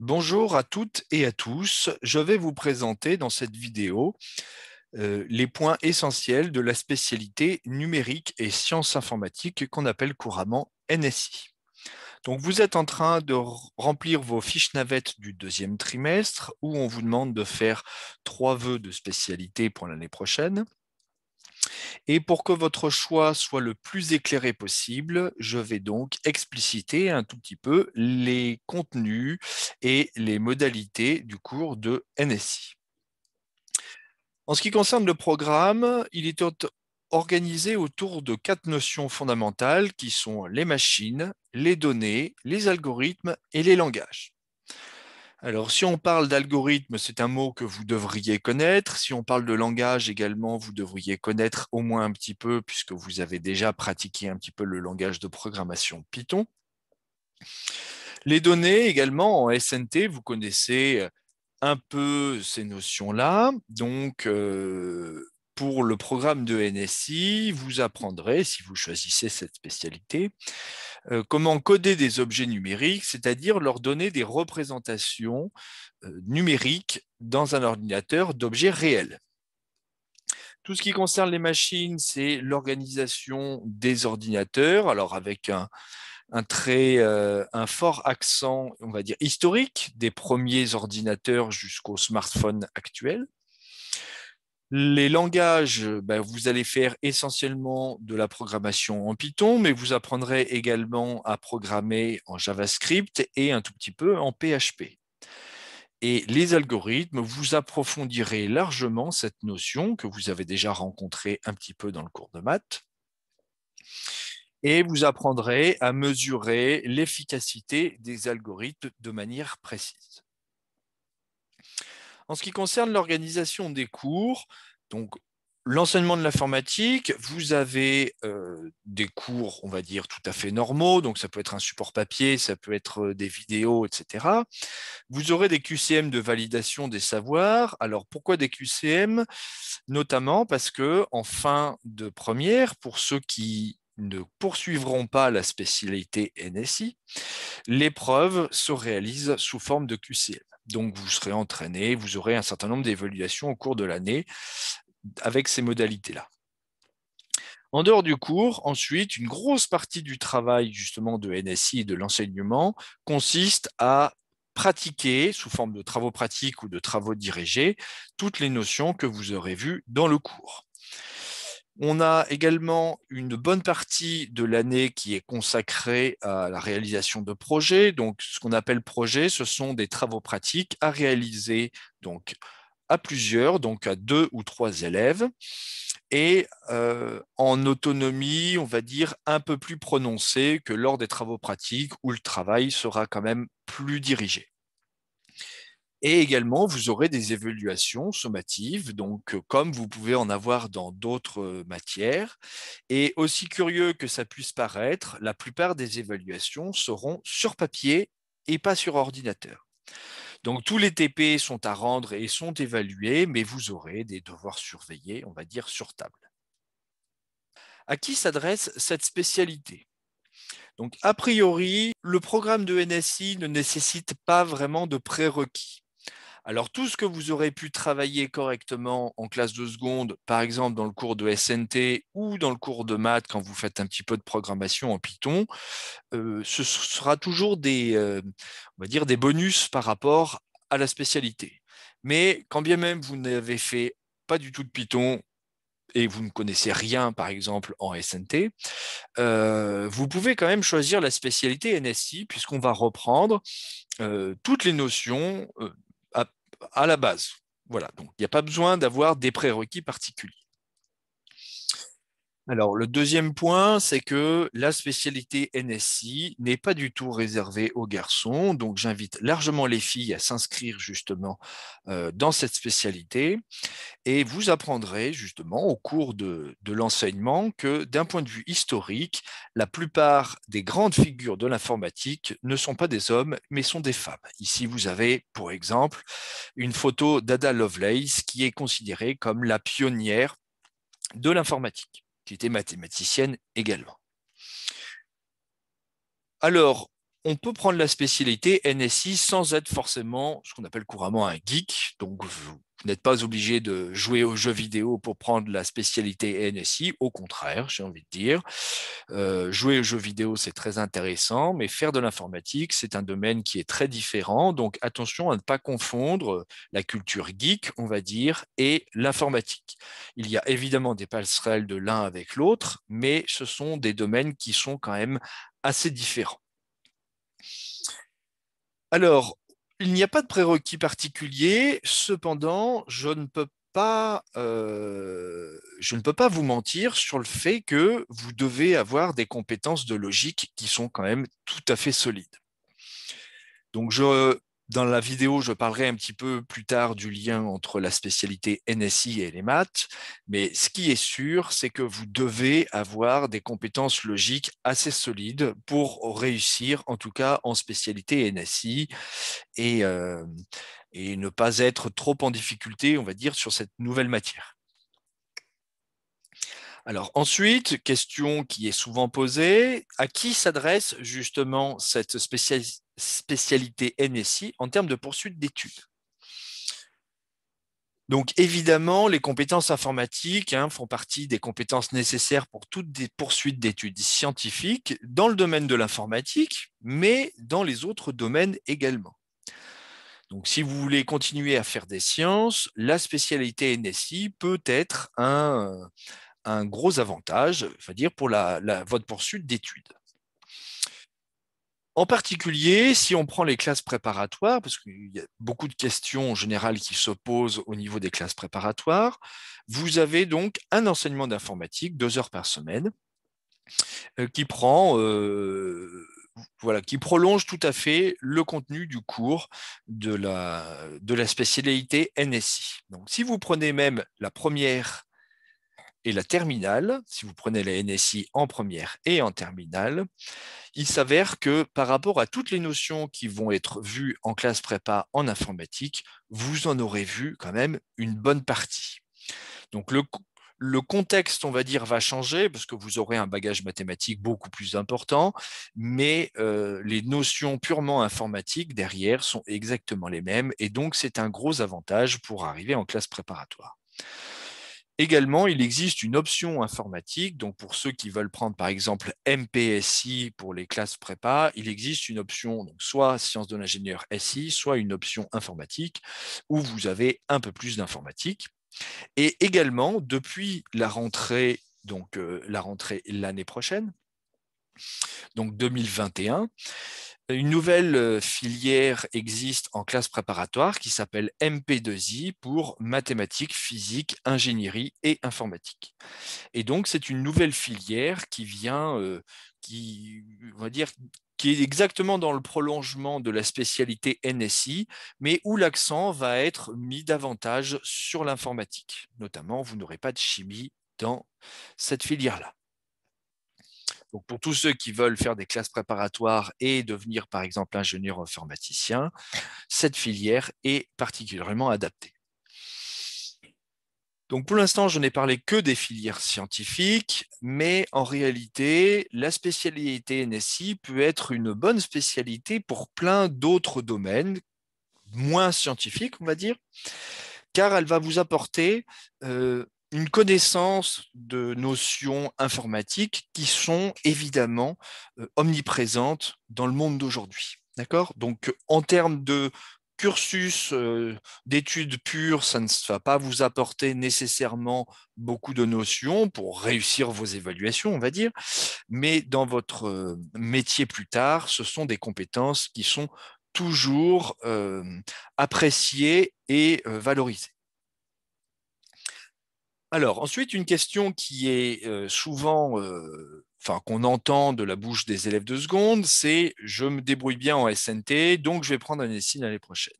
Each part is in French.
Bonjour à toutes et à tous. Je vais vous présenter dans cette vidéo les points essentiels de la spécialité numérique et sciences informatiques qu'on appelle couramment NSI. Donc, vous êtes en train de remplir vos fiches navettes du deuxième trimestre où on vous demande de faire 3 vœux de spécialité pour l'année prochaine. Et pour que votre choix soit le plus éclairé possible, je vais donc expliciter un tout petit peu les contenus et les modalités du cours de NSI. En ce qui concerne le programme, il est organisé autour de 4 notions fondamentales qui sont les machines, les données, les algorithmes et les langages. Alors, si on parle d'algorithme, c'est un mot que vous devriez connaître. Si on parle de langage également, vous devriez connaître au moins un petit peu, puisque vous avez déjà pratiqué un petit peu le langage de programmation Python. Les données également, en SNT, vous connaissez un peu ces notions-là. Donc, pour le programme de NSI, vous apprendrez, si vous choisissez cette spécialité, comment coder des objets numériques, c'est-à-dire leur donner des représentations numériques dans un ordinateur d'objets réels. Tout ce qui concerne les machines, c'est l'organisation des ordinateurs, alors avec un fort accent, on va dire, historique, des premiers ordinateurs jusqu'aux smartphones actuels. Les langages, vous allez faire essentiellement de la programmation en Python, mais vous apprendrez également à programmer en JavaScript et un tout petit peu en PHP. Et les algorithmes, vous approfondirez largement cette notion que vous avez déjà rencontrée un petit peu dans le cours de maths. Et vous apprendrez à mesurer l'efficacité des algorithmes de manière précise. En ce qui concerne l'organisation des cours, donc l'enseignement de l'informatique, vous avez des cours, on va dire, tout à fait normaux, donc ça peut être un support papier, ça peut être des vidéos, etc. Vous aurez des QCM de validation des savoirs. Alors pourquoi des QCM? Notamment parce que en fin de première, pour ceux qui ne poursuivront pas la spécialité NSI, l'épreuve se réalise sous forme de QCM. Donc, vous serez entraîné, vous aurez un certain nombre d'évaluations au cours de l'année avec ces modalités-là. En dehors du cours, ensuite, une grosse partie du travail justement de NSI et de l'enseignement consiste à pratiquer, sous forme de travaux pratiques ou de travaux dirigés, toutes les notions que vous aurez vues dans le cours. On a également une bonne partie de l'année qui est consacrée à la réalisation de projets. Donc, ce qu'on appelle projet, ce sont des travaux pratiques à réaliser donc, à plusieurs, donc à 2 ou 3 élèves, et en autonomie, on va dire, un peu plus prononcée que lors des travaux pratiques où le travail sera quand même plus dirigé. Et également, vous aurez des évaluations sommatives, donc comme vous pouvez en avoir dans d'autres matières. Et aussi curieux que ça puisse paraître, la plupart des évaluations seront sur papier et pas sur ordinateur. Donc tous les TP sont à rendre et sont évalués, mais vous aurez des devoirs surveillés, on va dire, sur table. À qui s'adresse cette spécialité? Donc, a priori, le programme de NSI ne nécessite pas vraiment de prérequis. Alors, tout ce que vous aurez pu travailler correctement en classe de seconde, par exemple dans le cours de SNT ou dans le cours de maths quand vous faites un petit peu de programmation en Python, ce sera toujours on va dire des bonus par rapport à la spécialité. Mais quand bien même vous n'avez fait pas du tout de Python et vous ne connaissez rien, par exemple, en SNT, vous pouvez quand même choisir la spécialité NSI puisqu'on va reprendre toutes les notions à, à la base. Voilà, donc il n'y a pas besoin d'avoir des prérequis particuliers. Alors, le deuxième point, c'est que la spécialité NSI n'est pas du tout réservée aux garçons. Donc, j'invite largement les filles à s'inscrire justement dans cette spécialité. Et vous apprendrez justement au cours de l'enseignement que d'un point de vue historique, la plupart des grandes figures de l'informatique ne sont pas des hommes, mais sont des femmes. Ici, vous avez, pour exemple, une photo d'Ada Lovelace qui est considérée comme la pionnière de l'informatique, qui était mathématicienne également. Alors, on peut prendre la spécialité NSI sans être forcément ce qu'on appelle couramment un geek. Donc, vous n'êtes pas obligé de jouer aux jeux vidéo pour prendre la spécialité NSI. Au contraire, j'ai envie de dire. Jouer aux jeux vidéo, c'est très intéressant, mais faire de l'informatique, c'est un domaine qui est très différent. Donc, attention à ne pas confondre la culture geek, on va dire, et l'informatique. Il y a évidemment des passerelles de l'un avec l'autre, mais ce sont des domaines qui sont quand même assez différents. Alors, il n'y a pas de prérequis particulier, cependant, je ne peux pas vous mentir sur le fait que vous devez avoir des compétences de logique qui sont quand même tout à fait solides. Donc, dans la vidéo, je parlerai un petit peu plus tard du lien entre la spécialité NSI et les maths, mais ce qui est sûr, c'est que vous devez avoir des compétences logiques assez solides pour réussir, en tout cas en spécialité NSI, et, euh, et ne pas être trop en difficulté, on va dire, sur cette nouvelle matière. Alors ensuite, question qui est souvent posée, à qui s'adresse justement cette spécialité NSI en termes de poursuite d'études? Donc évidemment, les compétences informatiques font partie des compétences nécessaires pour toutes des poursuites d'études scientifiques dans le domaine de l'informatique, mais dans les autres domaines également. Donc, si vous voulez continuer à faire des sciences, la spécialité NSI peut être un gros avantage, dire, pour votre poursuite d'études. En particulier, si on prend les classes préparatoires, parce qu'il y a beaucoup de questions en général qui se posent au niveau des classes préparatoires, vous avez donc un enseignement d'informatique, 2 heures par semaine, qui qui prolonge tout à fait le contenu du cours de la spécialité NSI. Donc, si vous prenez même la première et la terminale, si vous prenez la NSI en première et en terminale, il s'avère que par rapport à toutes les notions qui vont être vues en classe prépa en informatique, vous en aurez vu quand même une bonne partie. Donc le contexte, on va dire, va changer parce que vous aurez un bagage mathématique beaucoup plus important, mais les notions purement informatiques derrière sont exactement les mêmes et donc c'est un gros avantage pour arriver en classe préparatoire. Également, il existe une option informatique. Donc, pour ceux qui veulent prendre, par exemple, MPSI pour les classes prépa, il existe une option, donc soit sciences de l'ingénieur SI, soit une option informatique où vous avez un peu plus d'informatique. Et également, depuis la rentrée, donc la rentrée l'année prochaine, donc 2021, une nouvelle filière existe en classe préparatoire qui s'appelle MP2I pour mathématiques, physique, ingénierie et informatique. Et donc, c'est une nouvelle filière qui vient, on va dire, qui est exactement dans le prolongement de la spécialité NSI, mais où l'accent va être mis davantage sur l'informatique. Notamment, vous n'aurez pas de chimie dans cette filière-là. Donc, pour tous ceux qui veulent faire des classes préparatoires et devenir, par exemple, ingénieur informaticien, cette filière est particulièrement adaptée. Donc pour l'instant, je n'ai parlé que des filières scientifiques, mais en réalité, la spécialité NSI peut être une bonne spécialité pour plein d'autres domaines, moins scientifiques, on va dire, car elle va vous apporter une connaissance de notions informatiques qui sont évidemment omniprésentes dans le monde d'aujourd'hui. D'accord? Donc, en termes de cursus d'études pures, ça ne va pas vous apporter nécessairement beaucoup de notions pour réussir vos évaluations, on va dire, mais dans votre métier plus tard, ce sont des compétences qui sont toujours appréciées et valorisées. Alors, ensuite, une question qui est souvent, qu'on entend de la bouche des élèves de seconde, c'est je me débrouille bien en SNT, donc je vais prendre un NSI l'année prochaine.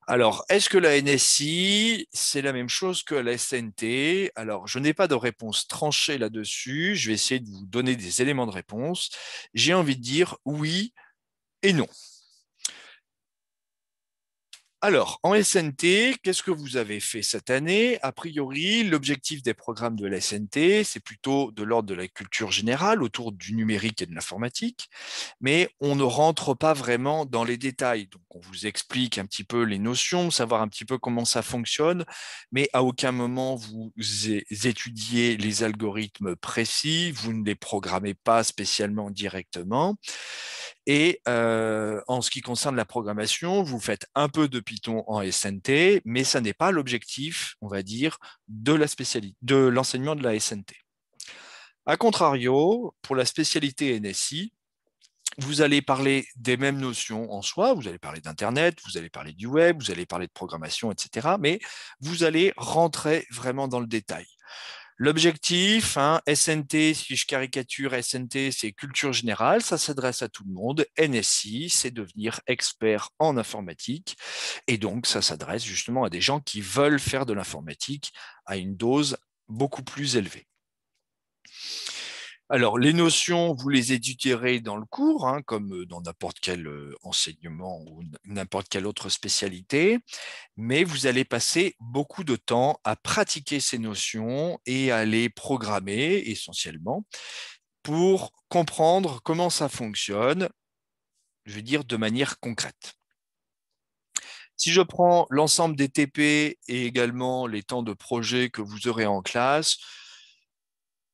Alors, est-ce que la NSI, c'est la même chose que la SNT? Alors, je n'ai pas de réponse tranchée là-dessus. Je vais essayer de vous donner des éléments de réponse. J'ai envie de dire oui et non. Alors, en SNT, qu'est-ce que vous avez fait cette année? A priori, l'objectif des programmes de la SNT, c'est plutôt de l'ordre de la culture générale autour du numérique et de l'informatique, mais on ne rentre pas vraiment dans les détails. Donc, on vous explique un petit peu les notions, savoir un petit peu comment ça fonctionne, mais à aucun moment vous étudiez les algorithmes précis, vous ne les programmez pas spécialement directement. Et en ce qui concerne la programmation, vous faites un peu de Python en SNT, mais ça n'est pas l'objectif, on va dire, de la spécialité, de l'enseignement de la SNT. A contrario, pour la spécialité NSI, vous allez parler des mêmes notions en soi, vous allez parler d'Internet, vous allez parler du web, vous allez parler de programmation, etc. Mais vous allez rentrer vraiment dans le détail. L'objectif, SNT, si je caricature, SNT, c'est culture générale, ça s'adresse à tout le monde. NSI, c'est devenir expert en informatique. Et donc, ça s'adresse justement à des gens qui veulent faire de l'informatique à une dose beaucoup plus élevée. Alors, les notions, vous les étudierez dans le cours, comme dans n'importe quel enseignement ou n'importe quelle autre spécialité, mais vous allez passer beaucoup de temps à pratiquer ces notions et à les programmer essentiellement pour comprendre comment ça fonctionne, je veux dire de manière concrète. Si je prends l'ensemble des TP et également les temps de projet que vous aurez en classe,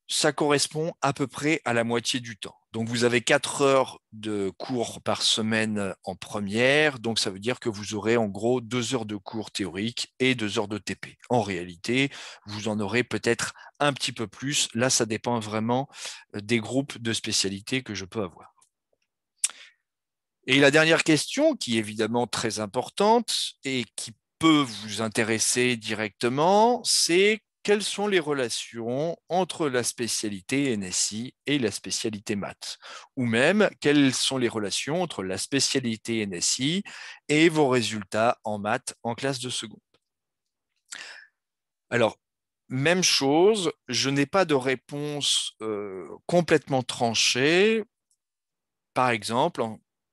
ça correspond à peu près à la moitié du temps. Donc, vous avez 4 heures de cours par semaine en première. Donc, ça veut dire que vous aurez en gros 2 heures de cours théoriques et 2 heures de TP. En réalité, vous en aurez peut-être un petit peu plus. Là, ça dépend vraiment des groupes de spécialités que je peux avoir. Et la dernière question, qui est évidemment très importante et qui peut vous intéresser directement, c'est quelles sont les relations entre la spécialité NSI et la spécialité maths? Ou même, quelles sont les relations entre la spécialité NSI et vos résultats en maths en classe de seconde? Alors, même chose, je n'ai pas de réponse complètement tranchée. Par exemple,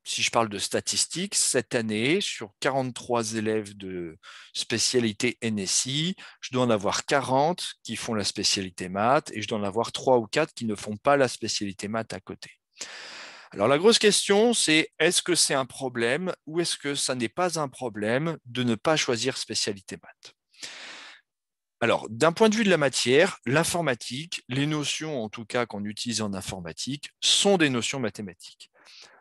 si je parle de statistiques, cette année, sur 43 élèves de spécialité NSI, je dois en avoir 40 qui font la spécialité maths et je dois en avoir 3 ou 4 qui ne font pas la spécialité maths à côté. Alors la grosse question, c'est est-ce que c'est un problème ou est-ce que ça n'est pas un problème de ne pas choisir spécialité maths? Alors, d'un point de vue de la matière, l'informatique, les notions en tout cas qu'on utilise en informatique, sont des notions mathématiques.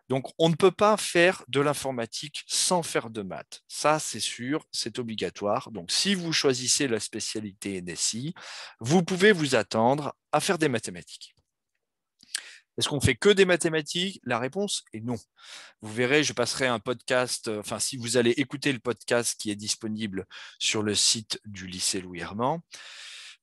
Donc, on ne peut pas faire de l'informatique sans faire de maths. Ça, c'est sûr, c'est obligatoire. Donc, si vous choisissez la spécialité NSI, vous pouvez vous attendre à faire des mathématiques. Est-ce qu'on fait que des mathématiques? La réponse est non. Vous verrez, je passerai un podcast, enfin, si vous allez écouter le podcast qui est disponible sur le site du lycée Louis Herman,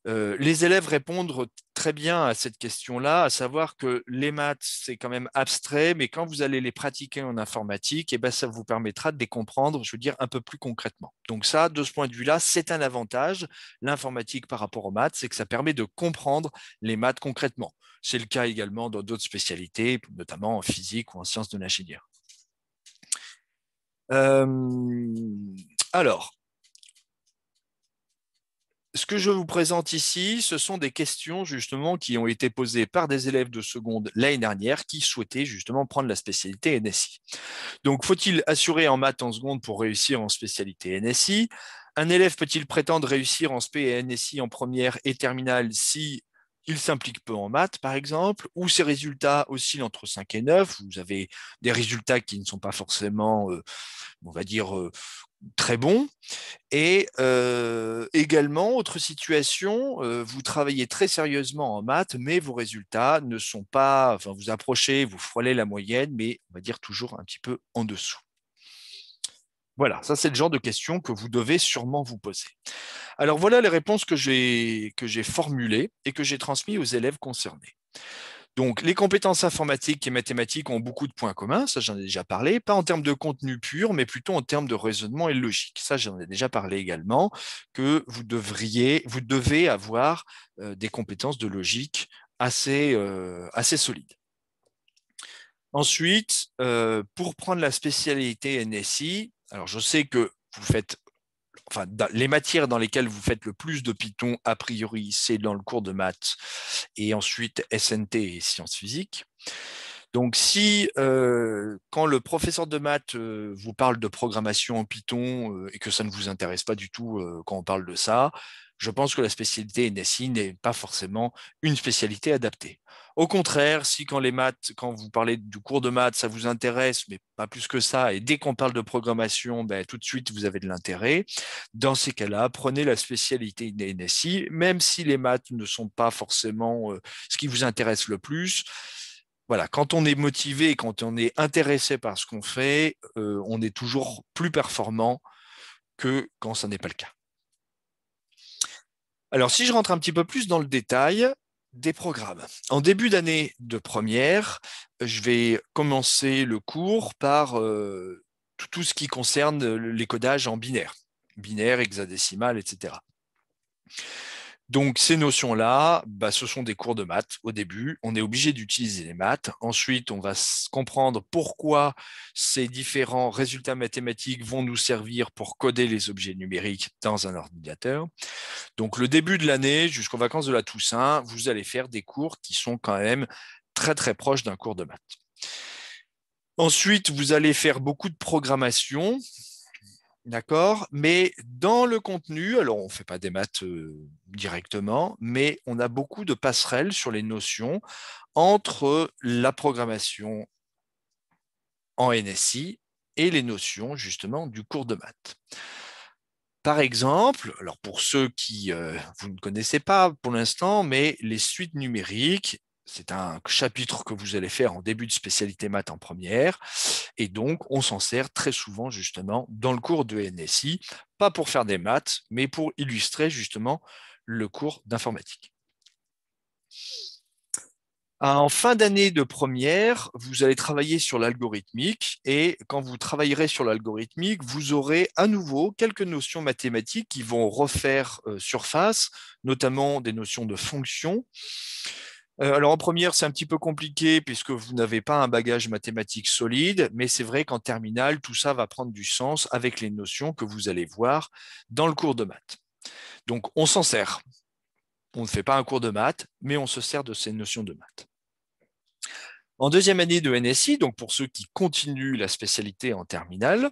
les élèves répondent très bien à cette question-là, à savoir que les maths, c'est quand même abstrait, mais quand vous allez les pratiquer en informatique, eh ben, ça vous permettra de les comprendre, je veux dire, un peu plus concrètement. Donc ça, de ce point de vue-là, c'est un avantage, l'informatique par rapport aux maths, c'est que ça permet de comprendre les maths concrètement. C'est le cas également dans d'autres spécialités, notamment en physique ou en sciences de l'ingénieur. Alors, ce que je vous présente ici, ce sont des questions justement qui ont été posées par des élèves de seconde l'année dernière qui souhaitaient justement prendre la spécialité NSI. Donc, faut-il assurer en maths en seconde pour réussir en spécialité NSI? Un élève peut-il prétendre réussir en spé et NSI en première et terminale si il s'implique peu en maths, par exemple, ou ses résultats oscillent entre 5 et 9? Vous avez des résultats qui ne sont pas forcément, on va dire, très bons. Et également, autre situation, vous travaillez très sérieusement en maths, mais vos résultats ne sont pas, enfin, vous approchez, vous frôlez la moyenne, mais on va dire toujours un petit peu en dessous. Voilà, ça c'est le genre de questions que vous devez sûrement vous poser. Alors voilà les réponses que j'ai formulées et que j'ai transmises aux élèves concernés. Donc, les compétences informatiques et mathématiques ont beaucoup de points communs, ça j'en ai déjà parlé, pas en termes de contenu pur, mais plutôt en termes de raisonnement et de logique. Ça j'en ai déjà parlé également, que vous devez avoir des compétences de logique assez solides. Ensuite, pour prendre la spécialité NSI, alors je sais que vous faites, enfin, les matières dans lesquelles vous faites le plus de Python, a priori, c'est dans le cours de maths et ensuite SNT et sciences physiques. Donc, si quand le professeur de maths vous parle de programmation en Python et que ça ne vous intéresse pas du tout quand on parle de ça, je pense que la spécialité NSI n'est pas forcément une spécialité adaptée. Au contraire, si quand les maths, quand vous parlez du cours de maths, ça vous intéresse, mais pas plus que ça, et dès qu'on parle de programmation, ben, tout de suite, vous avez de l'intérêt, dans ces cas-là, prenez la spécialité NSI, même si les maths ne sont pas forcément ce qui vous intéresse le plus. Voilà, quand on est motivé, quand on est intéressé par ce qu'on fait, on est toujours plus performant que quand ça n'est pas le cas. Alors, si je rentre un petit peu plus dans le détail des programmes. En début d'année de première, je vais commencer le cours par tout ce qui concerne les codages en binaire, hexadécimal, etc. Donc, ces notions-là, bah, ce sont des cours de maths au début. On est obligé d'utiliser les maths. Ensuite, on va comprendre pourquoi ces différents résultats mathématiques vont nous servir pour coder les objets numériques dans un ordinateur. Donc, le début de l'année jusqu'aux vacances de la Toussaint, vous allez faire des cours qui sont quand même très, très proches d'un cours de maths. Ensuite, vous allez faire beaucoup de programmation. D'accord, mais dans le contenu, alors on ne fait pas des maths directement, mais on a beaucoup de passerelles sur les notions entre la programmation en NSI et les notions justement du cours de maths. Par exemple, alors pour ceux qui vous ne connaissez pas pour l'instant, mais les suites numériques, c'est un chapitre que vous allez faire en début de spécialité maths en première. Et donc, on s'en sert très souvent justement dans le cours de NSI, pas pour faire des maths, mais pour illustrer justement le cours d'informatique. En fin d'année de première, vous allez travailler sur l'algorithmique et quand vous travaillerez sur l'algorithmique, vous aurez à nouveau quelques notions mathématiques qui vont refaire surface, notamment des notions de fonctions. Alors en première, c'est un petit peu compliqué puisque vous n'avez pas un bagage mathématique solide, mais c'est vrai qu'en terminale, tout ça va prendre du sens avec les notions que vous allez voir dans le cours de maths. Donc on s'en sert. On ne fait pas un cours de maths, mais on se sert de ces notions de maths. En deuxième année de NSI, donc pour ceux qui continuent la spécialité en terminale,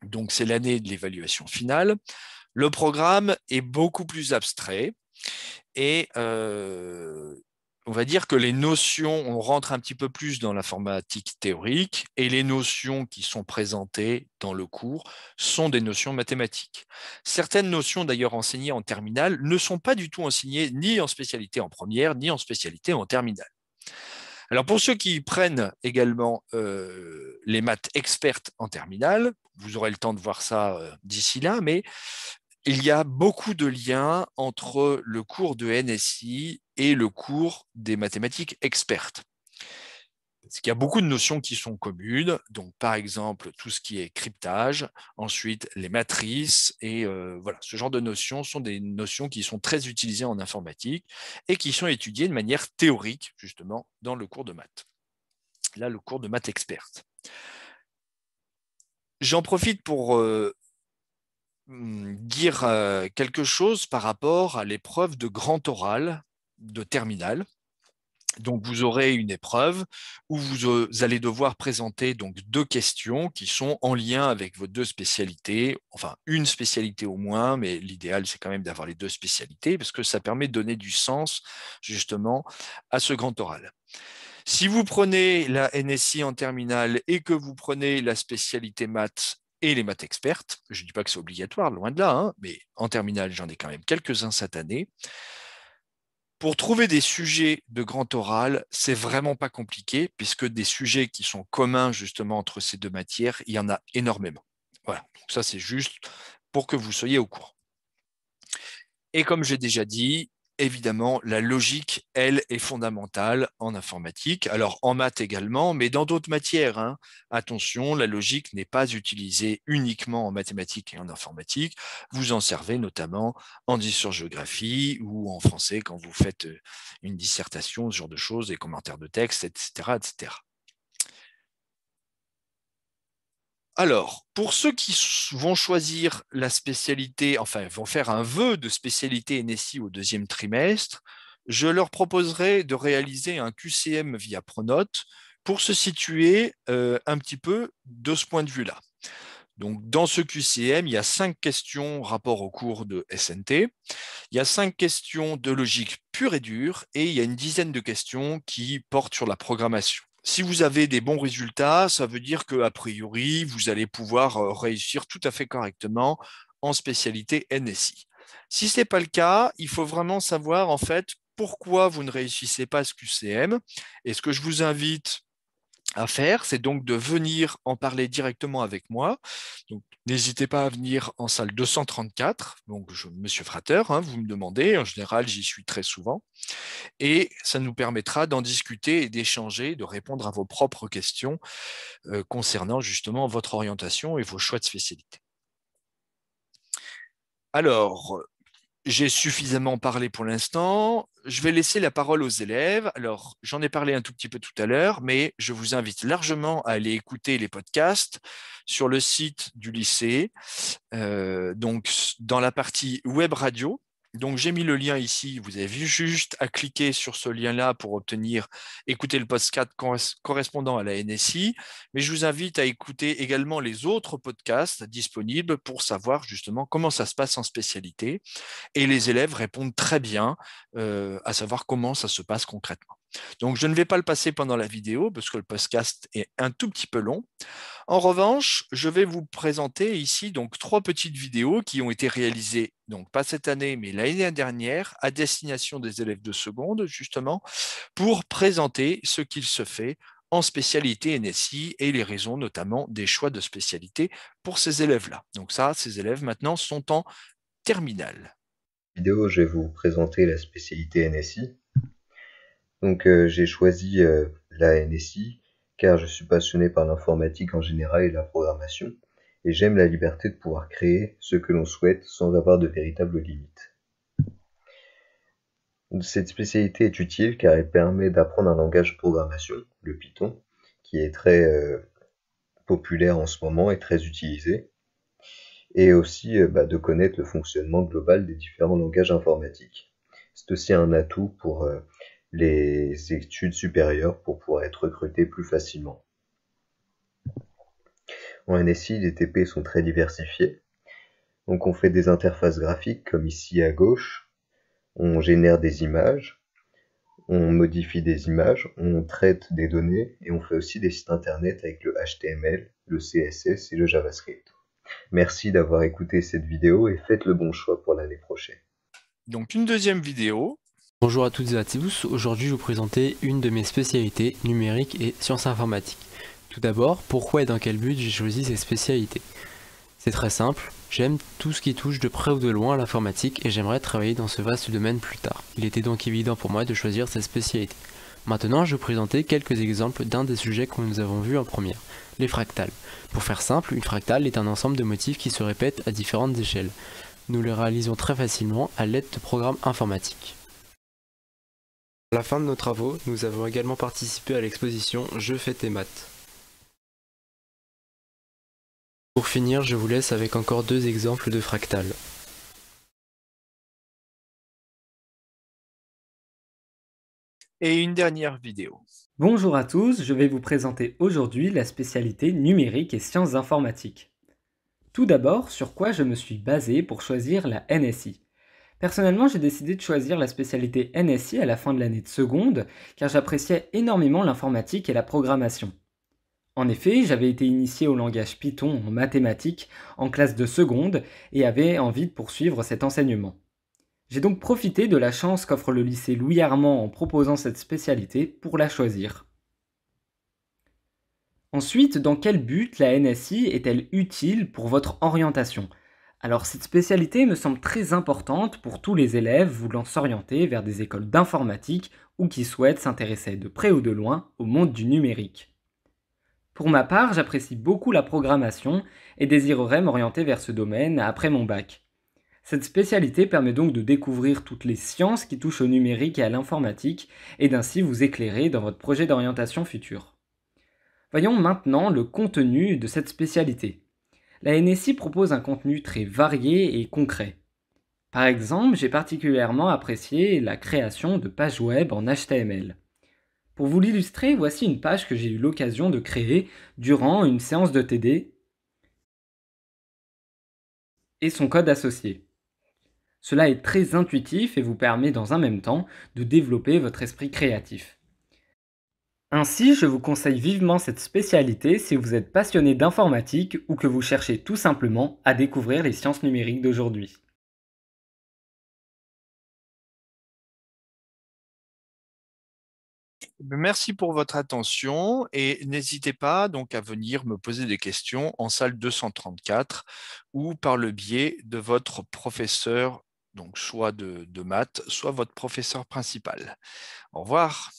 donc c'est l'année de l'évaluation finale, le programme est beaucoup plus abstrait et on va dire que les notions, on rentre un petit peu plus dans l'informatique théorique et les notions qui sont présentées dans le cours sont des notions mathématiques. Certaines notions d'ailleurs enseignées en terminale ne sont pas du tout enseignées ni en spécialité en première, ni en spécialité en terminale. Alors pour ceux qui prennent également les maths expertes en terminale, vous aurez le temps de voir ça d'ici là, mais il y a beaucoup de liens entre le cours de NSI et le cours des mathématiques expertes. Parce qu'il y a beaucoup de notions qui sont communes, donc par exemple tout ce qui est cryptage, ensuite les matrices, et voilà, ce genre de notions sont des notions qui sont très utilisées en informatique et qui sont étudiées de manière théorique justement dans le cours de maths. Là, le cours de maths experte. J'en profite pour dire quelque chose par rapport à l'épreuve de grand oral de terminale. Donc, vous aurez une épreuve où vous allez devoir présenter donc deux questions qui sont en lien avec vos deux spécialités, enfin une spécialité au moins, mais l'idéal c'est quand même d'avoir les deux spécialités parce que ça permet de donner du sens justement à ce grand oral. Si vous prenez la NSI en terminale et que vous prenez la spécialité maths et les maths expertes, je ne dis pas que c'est obligatoire, loin de là, hein, mais en terminale, j'en ai quand même quelques-uns cette année. Pour trouver des sujets de grand oral, c'est vraiment pas compliqué, puisque des sujets qui sont communs justement entre ces deux matières, il y en a énormément. Voilà, donc ça c'est juste pour que vous soyez au courant. Et comme j'ai déjà dit, évidemment, la logique, elle, est fondamentale en informatique, alors en maths également, mais dans d'autres matières, hein. Attention, la logique n'est pas utilisée uniquement en mathématiques et en informatique. Vous en servez notamment en histoire-géographie ou en français quand vous faites une dissertation, ce genre de choses, des commentaires de texte, etc., etc. Alors, pour ceux qui vont choisir la spécialité, enfin, vont faire un vœu de spécialité NSI au deuxième trimestre, je leur proposerai de réaliser un QCM via Pronote pour se situer un petit peu de ce point de vue-là. Donc, dans ce QCM, il y a 5 questions rapport au cours de SNT, il y a 5 questions de logique pure et dure, et il y a une dizaine de questions qui portent sur la programmation. Si vous avez des bons résultats, ça veut dire qu'a priori, vous allez pouvoir réussir tout à fait correctement en spécialité NSI. Si ce n'est pas le cas, il faut vraiment savoir en fait pourquoi vous ne réussissez pas ce QCM. Et ce que je vous invite à faire, c'est donc de venir en parler directement avec moi. Donc, n'hésitez pas à venir en salle 234. Donc, Monsieur Frater, hein, vous me demandez. En général, j'y suis très souvent. Et ça nous permettra d'en discuter et d'échanger, de répondre à vos propres questions concernant justement votre orientation et vos choix de spécialité. Alors, j'ai suffisamment parlé pour l'instant. Je vais laisser la parole aux élèves. Alors, j'en ai parlé un tout petit peu tout à l'heure, mais je vous invite largement à aller écouter les podcasts sur le site du lycée, donc dans la partie web radio. Donc, j'ai mis le lien ici. Vous avez vu juste à cliquer sur ce lien-là pour écouter le podcast correspondant à la NSI. Mais je vous invite à écouter également les autres podcasts disponibles pour savoir justement comment ça se passe en spécialité. Et les élèves répondent très bien à savoir comment ça se passe concrètement. Donc, je ne vais pas le passer pendant la vidéo parce que le podcast est un tout petit peu long. En revanche, je vais vous présenter ici donc 3 petites vidéos qui ont été réalisées, donc pas cette année, mais l'année dernière, à destination des élèves de seconde, justement, pour présenter ce qu'il se fait en spécialité NSI et les raisons notamment des choix de spécialité pour ces élèves-là. Donc ça, ces élèves maintenant sont en terminale. Vidéo, je vais vous présenter la spécialité NSI. Donc j'ai choisi la NSI car je suis passionné par l'informatique en général et la programmation, et j'aime la liberté de pouvoir créer ce que l'on souhaite sans avoir de véritables limites. Cette spécialité est utile car elle permet d'apprendre un langage de programmation, le Python, qui est très populaire en ce moment et très utilisé, et aussi de connaître le fonctionnement global des différents langages informatiques. C'est aussi un atout pour les études supérieures pour pouvoir être recruté plus facilement. En NSI, les TP sont très diversifiés. Donc on fait des interfaces graphiques comme ici à gauche, on génère des images, on modifie des images, on traite des données et on fait aussi des sites internet avec le HTML, le CSS et le JavaScript. Merci d'avoir écouté cette vidéo et faites le bon choix pour l'année prochaine. Donc une deuxième vidéo. Bonjour à toutes et à tous, aujourd'hui je vais vous présenter une de mes spécialités, numérique et sciences informatiques. Tout d'abord, pourquoi et dans quel but j'ai choisi ces spécialités? C'est très simple, j'aime tout ce qui touche de près ou de loin à l'informatique et j'aimerais travailler dans ce vaste domaine plus tard. Il était donc évident pour moi de choisir cette spécialité. Maintenant, je vais vous présenter quelques exemples d'un des sujets que nous avons vus en première, les fractales. Pour faire simple, une fractale est un ensemble de motifs qui se répètent à différentes échelles. Nous les réalisons très facilement à l'aide de programmes informatiques. À la fin de nos travaux, nous avons également participé à l'exposition Je fais tes maths. Pour finir, je vous laisse avec encore 2 exemples de fractales. Et une dernière vidéo. Bonjour à tous, je vais vous présenter aujourd'hui la spécialité numérique et sciences informatiques. Tout d'abord, sur quoi je me suis basé pour choisir la NSI. Personnellement, j'ai décidé de choisir la spécialité NSI à la fin de l'année de seconde, car j'appréciais énormément l'informatique et la programmation. En effet, j'avais été initié au langage Python en mathématiques en classe de seconde et avais envie de poursuivre cet enseignement. J'ai donc profité de la chance qu'offre le lycée Louis Armand en proposant cette spécialité pour la choisir. Ensuite, dans quel but la NSI est-elle utile pour votre orientation? Alors cette spécialité me semble très importante pour tous les élèves voulant s'orienter vers des écoles d'informatique ou qui souhaitent s'intéresser de près ou de loin au monde du numérique. Pour ma part, j'apprécie beaucoup la programmation et désirerais m'orienter vers ce domaine après mon bac. Cette spécialité permet donc de découvrir toutes les sciences qui touchent au numérique et à l'informatique et d'ainsi vous éclairer dans votre projet d'orientation future. Voyons maintenant le contenu de cette spécialité. La NSI propose un contenu très varié et concret. Par exemple, j'ai particulièrement apprécié la création de pages web en HTML. Pour vous l'illustrer, voici une page que j'ai eu l'occasion de créer durant une séance de TD et son code associé. Cela est très intuitif et vous permet dans un même temps de développer votre esprit créatif. Ainsi, je vous conseille vivement cette spécialité si vous êtes passionné d'informatique ou que vous cherchez tout simplement à découvrir les sciences numériques d'aujourd'hui. Merci pour votre attention et n'hésitez pas donc à venir me poser des questions en salle 234 ou par le biais de votre professeur, donc soit de maths, soit votre professeur principal. Au revoir.